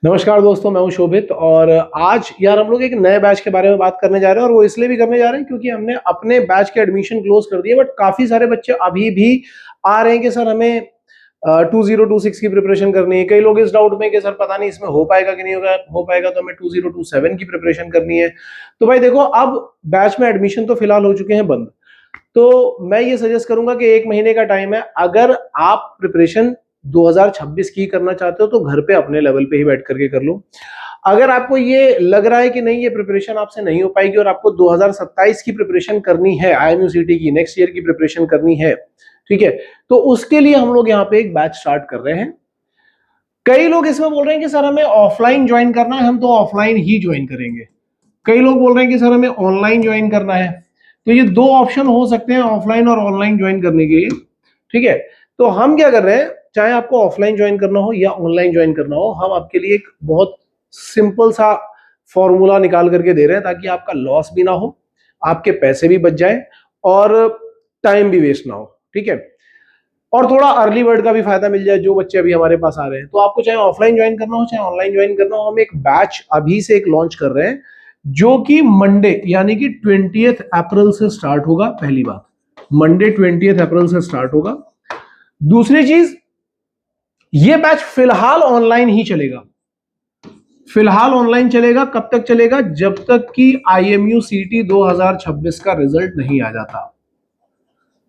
नमस्कार दोस्तों, मैं हूं शोभित और आज यार हम लोग एक नए बैच के बारे में बात करने जा रहे हैं। और वो इसलिए भी करने जा रहे हैं क्योंकि हमने अपने बैच के एडमिशन क्लोज कर दिए, बट काफी सारे बच्चे अभी भी आ रहे हैं कि सर हमें 2026 की प्रिपरेशन करनी है। कई लोग इस डाउट में कि सर पता नहीं इसमें हो पाएगा कि नहीं होगा, हो पाएगा तो हमें 2027 की प्रिपरेशन करनी है। तो भाई देखो, अब बैच में एडमिशन तो फिलहाल हो चुके हैं बंद। तो मैं ये सजेस्ट करूंगा कि एक महीने का टाइम है। अगर आप प्रिपरेशन 2026 की करना चाहते हो तो घर पे अपने लेवल पे ही बैठ करके कर लो। अगर आपको ये लग रहा है कि नहीं, ये प्रिपरेशन आपसे नहीं हो पाएगी और आपको 2027 की प्रिपरेशन करनी है, IMU-CT की नेक्स्ट ईयर की प्रिपरेशन करनी है, ठीक है, तो उसके लिए हम लोग यहाँ पे एक बैच स्टार्ट कर रहे हैं। कई लोग इसमें बोल रहे हैं कि सर हमें ऑफलाइन ज्वाइन करना है, हम तो ऑफलाइन ही ज्वाइन करेंगे। कई लोग बोल रहे हैं कि सर हमें ऑनलाइन ज्वाइन करना है। तो ये दो ऑप्शन हो सकते हैं ऑफलाइन और ऑनलाइन ज्वाइन करने के लिए, ठीक है। तो हम क्या कर रहे हैं, चाहे आपको ऑफलाइन ज्वाइन करना हो या ऑनलाइन ज्वाइन करना हो, हम आपके लिए एक बहुत सिंपल सा फॉर्मूला निकाल करके दे रहे हैं ताकि आपका लॉस भी ना हो, आपके पैसे भी बच जाए और टाइम भी वेस्ट ना हो, ठीक है। और थोड़ा अर्ली बर्ड का भी फायदा मिल जाए जो बच्चे अभी हमारे पास आ रहे हैं। तो आपको चाहे ऑफलाइन ज्वाइन करना हो चाहे ऑनलाइन ज्वाइन करना हो, हम एक बैच अभी से एक लॉन्च कर रहे हैं जो कि मंडे यानी कि 20th अप्रैल से स्टार्ट होगा। पहली बात, मंडे 20th अप्रैल से स्टार्ट होगा। दूसरी चीज, ये बैच फिलहाल ऑनलाइन ही चलेगा। फिलहाल ऑनलाइन चलेगा। कब तक चलेगा? जब तक कि IMU-CT 2026 का रिजल्ट नहीं आ जाता।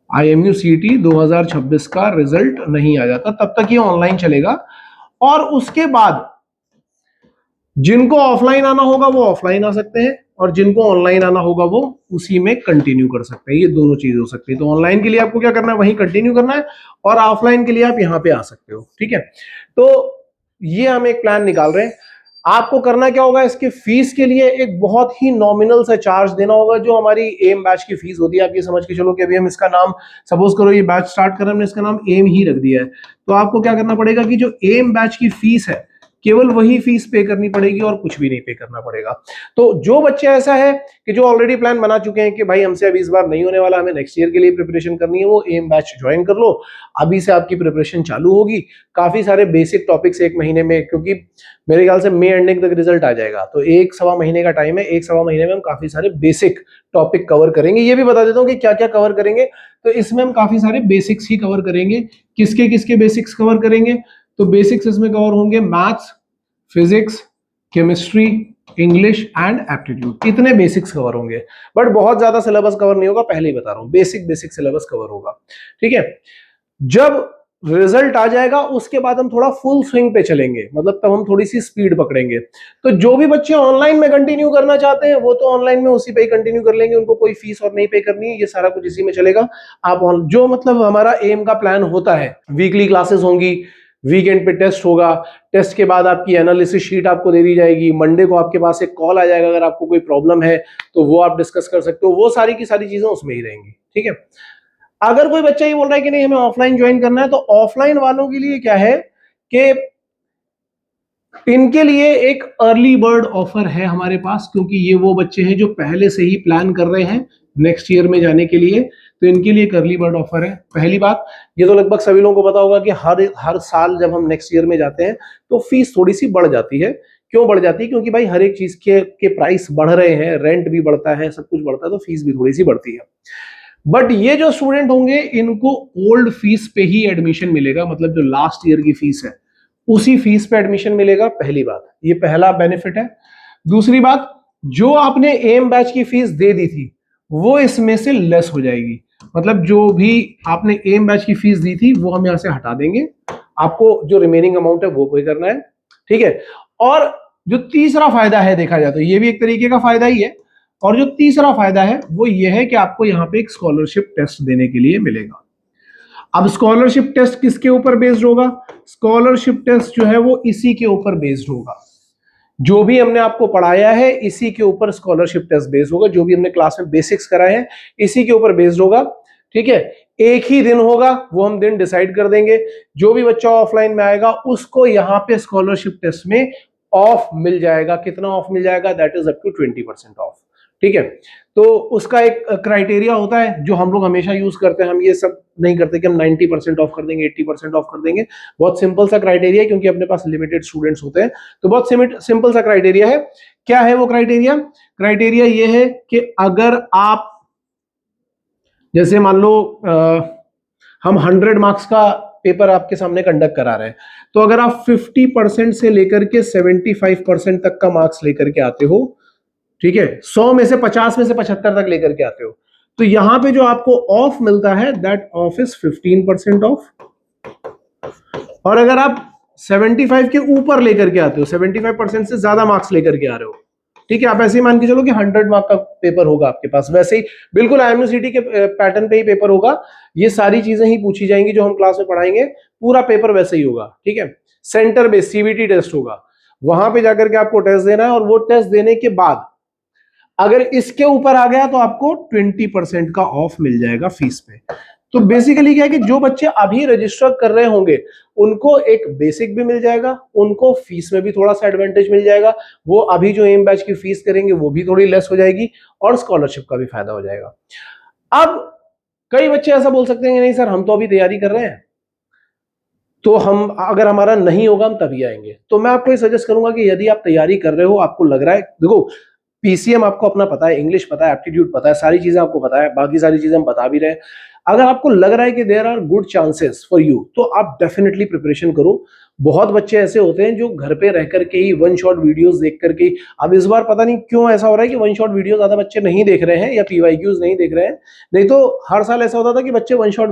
IMU-CT 2026 का रिजल्ट नहीं आ जाता, तब तक ये ऑनलाइन चलेगा। और उसके बाद जिनको ऑफलाइन आना होगा वो ऑफलाइन आ सकते हैं और जिनको ऑनलाइन आना होगा वो उसी में कंटिन्यू कर सकते हैं। ये दोनों चीज हो सकती है। तो ऑनलाइन के लिए आपको क्या करना है, वहीं कंटिन्यू करना है, और ऑफलाइन के लिए आप यहां पे आ सकते हो, ठीक है। तो ये हम एक प्लान निकाल रहे हैं। आपको करना क्या होगा, इसके फीस के लिए एक बहुत ही नॉमिनल सा चार्ज देना होगा, जो हमारी एम बैच की फीस होती है। आप ये समझ के चलो कि अभी हम इसका नाम, सपोज करो ये बैच स्टार्ट कर रहे हैं, हमने इसका नाम एम ही रख दिया है। तो आपको क्या करना पड़ेगा कि जो एम बैच की फीस है, केवल वही फीस पे करनी पड़ेगी और कुछ भी नहीं पे करना पड़ेगा। तो जो बच्चे ऐसा है कि जो ऑलरेडी प्लान बना चुके हैं कि भाई हमसे अभी इस बार नहीं होने वाला, हमें नेक्स्ट ईयर के लिए प्रिपरेशन करनी है, वो एम बैच ज्वाइन कर लो। अभी से आपकी प्रिपरेशन चालू होगी। काफी सारे बेसिक टॉपिक्स एक महीने में, क्योंकि मेरे ख्याल से मई एंडिंग तक रिजल्ट आ जाएगा, तो एक सवा महीने का टाइम है। एक सवा महीने में हम काफी सारे बेसिक टॉपिक कवर करेंगे। ये भी बता देता हूँ कि क्या क्या कवर करेंगे। तो इसमें हम काफी सारे बेसिक्स ही कवर करेंगे। किसके किसके बेसिक्स कवर करेंगे? तो बेसिक्स इसमें कवर होंगे maths, physics, chemistry, English and aptitude. इतने बेसिक्स कवर होंगे, बट बहुत ज्यादा सिलेबस कवर नहीं होगा, पहले ही बता रहा हूं। बेसिक बेसिक सिलेबस कवर होगा, ठीक है। जब रिजल्ट आ जाएगा उसके बाद हम थोड़ा फुल स्विंग पे चलेंगे, मतलब तब हम थोड़ी सी स्पीड पकड़ेंगे। तो जो भी बच्चे ऑनलाइन में कंटिन्यू करना चाहते हैं वो तो ऑनलाइन में उसी पे ही कंटिन्यू कर लेंगे, उनको कोई फीस और नहीं पे करनी है, ये सारा कुछ इसी में चलेगा। आप जो मतलब हमारा एम का प्लान होता है, वीकली क्लासेस होंगी, वीकेंड पे टेस्ट होगा, टेस्ट के बाद आपकी एनालिसिस शीट आपको दे दी जाएगी। मंडे को आपके पास एक कॉल आ जाएगा, अगर आपको कोई प्रॉब्लम है तो वो आप डिस्कस कर सकते हो। वो सारी की सारी चीजें उसमें ही रहेंगी, ठीक है। अगर कोई बच्चा ये बोल रहा है कि नहीं हमें ऑफलाइन ज्वाइन करना है, तो ऑफलाइन वालों के लिए क्या है कि इनके लिए एक अर्ली बर्ड ऑफर है हमारे पास, क्योंकि ये वो बच्चे हैं जो पहले से ही प्लान कर रहे हैं नेक्स्ट ईयर में जाने के लिए। तो इनके लिए एक अर्ली बर्ड ऑफर है। पहली बात, ये तो लगभग सभी लोगों को पता होगा कि हर साल जब हम नेक्स्ट ईयर में जाते हैं तो फीस थोड़ी सी बढ़ जाती है। क्यों बढ़ जाती है? क्योंकि भाई हर एक चीज के प्राइस बढ़ रहे हैं, रेंट भी बढ़ता है, सब कुछ बढ़ता है, तो फीस भी थोड़ी सी बढ़ती है। बट ये जो स्टूडेंट होंगे इनको ओल्ड फीस पे ही एडमिशन मिलेगा, मतलब जो लास्ट ईयर की फीस है उसी फीस पे एडमिशन मिलेगा। पहली बात, ये पहला बेनिफिट है। दूसरी बात, जो आपने एम बैच की फीस दे दी थी वो इसमें से लेस हो जाएगी। मतलब जो भी आपने एम बैच की फीस दी थी वो हम यहां से हटा देंगे, आपको जो रिमेनिंग अमाउंट है वो पे करना है, ठीक है। और जो तीसरा फायदा है, देखा जाए तो ये भी एक तरीके का फायदा ही है। और जो तीसरा फायदा है वो ये है कि आपको यहाँ पे एक स्कॉलरशिप टेस्ट देने के लिए मिलेगा। अब स्कॉलरशिप टेस्ट किसके ऊपर बेस्ड होगा? स्कॉलरशिप टेस्ट जो है वो इसी के ऊपर बेस्ड होगा। जो भी हमने आपको पढ़ाया है इसी के ऊपर स्कॉलरशिप टेस्ट बेस्ड होगा। जो भी हमने क्लास में बेसिक्स कराए हैं इसी के ऊपर बेस्ड होगा, ठीक है। एक ही दिन होगा, वो हम दिन डिसाइड कर देंगे। जो भी बच्चा ऑफलाइन में आएगा उसको यहाँ पे स्कॉलरशिप टेस्ट में ऑफ मिल जाएगा। कितना ऑफ मिल जाएगा? That is up to 20% off, ठीक है। तो उसका एक क्राइटेरिया होता है जो हम लोग हमेशा यूज करते हैं। हम ये सब नहीं करते कि हम 90% ऑफ कर देंगे, 80% ऑफ कर देंगे। बहुत सिंपल सा क्राइटेरिया है, क्योंकि अपने पास लिमिटेड स्टूडेंट्स होते हैं, तो बहुत सिंपल सा क्राइटेरिया है। क्या है वो क्राइटेरिया? क्राइटेरिया ये है कि अगर आप, जैसे मान लो हम 100 मार्क्स का पेपर आपके सामने कंडक्ट करा रहे हैं, तो अगर आप 50% से लेकर के 75% तक का मार्क्स लेकर के आते हो, ठीक है, 100 में से 50 में से 75 तक लेकर के आते हो, तो यहां पे जो आपको ऑफ मिलता है, दैट ऑफ इज 15% ऑफ। और अगर आप 75 के ऊपर लेकर के आते हो, 75% से ज्यादा मार्क्स लेकर के आ रहे हो, ठीक है, आप ऐसे ही मान के चलो कि 100 मार्क का पेपर होगा आपके पास, वैसे ही बिल्कुल IMUCT के पैटर्न पे ही पेपर होगा। ये सारी चीजें ही पूछी जाएंगी जो हम क्लास में पढ़ाएंगे, पूरा पेपर वैसे ही होगा, ठीक है। सेंटर बेस्ड CBT टेस्ट होगा, वहां पे जाकर के आपको टेस्ट देना है, और वो टेस्ट देने के बाद अगर इसके ऊपर आ गया तो आपको 20% का ऑफ मिल जाएगा फीस पे। तो बेसिकली क्या है कि जो बच्चे अभी रजिस्टर कर रहे होंगे उनको एक बेसिक भी मिल जाएगा, उनको फीस में भी थोड़ा सा एडवांटेज मिल जाएगा, वो अभी जो एम बैच की फीस करेंगे वो भी थोड़ी लेस हो जाएगी, और स्कॉलरशिप का भी फायदा हो जाएगा। अब कई बच्चे ऐसा बोल सकते हैं नहीं सर हम तो अभी तैयारी कर रहे हैं, तो हम अगर हमारा नहीं होगा हम तभी आएंगे। तो मैं आपको ये सजेस्ट करूंगा कि यदि आप तैयारी कर रहे हो, आपको लग रहा है, देखो PCM आपको अपना पता है, इंग्लिश पता है, एप्टीट्यूड पता है, सारी चीजें आपको पता है, बाकी सारी चीजें हम बता भी रहे हैं। अगर आपको लग रहा है कि there are good chances for you, तो आप डेफिनेटली प्रिपरेशन करो। बहुत बच्चे ऐसे होते हैं जो घर पे रह करके ही वन शॉट वीडियोस देख करके, अब इस बार पता नहीं क्यों ऐसा हो रहा है कि वन शॉट वीडियो ज्यादा बच्चे नहीं देख रहे हैं या PYQs नहीं देख रहे हैं, नहीं तो हर साल ऐसा होता था कि बच्चे वन शॉट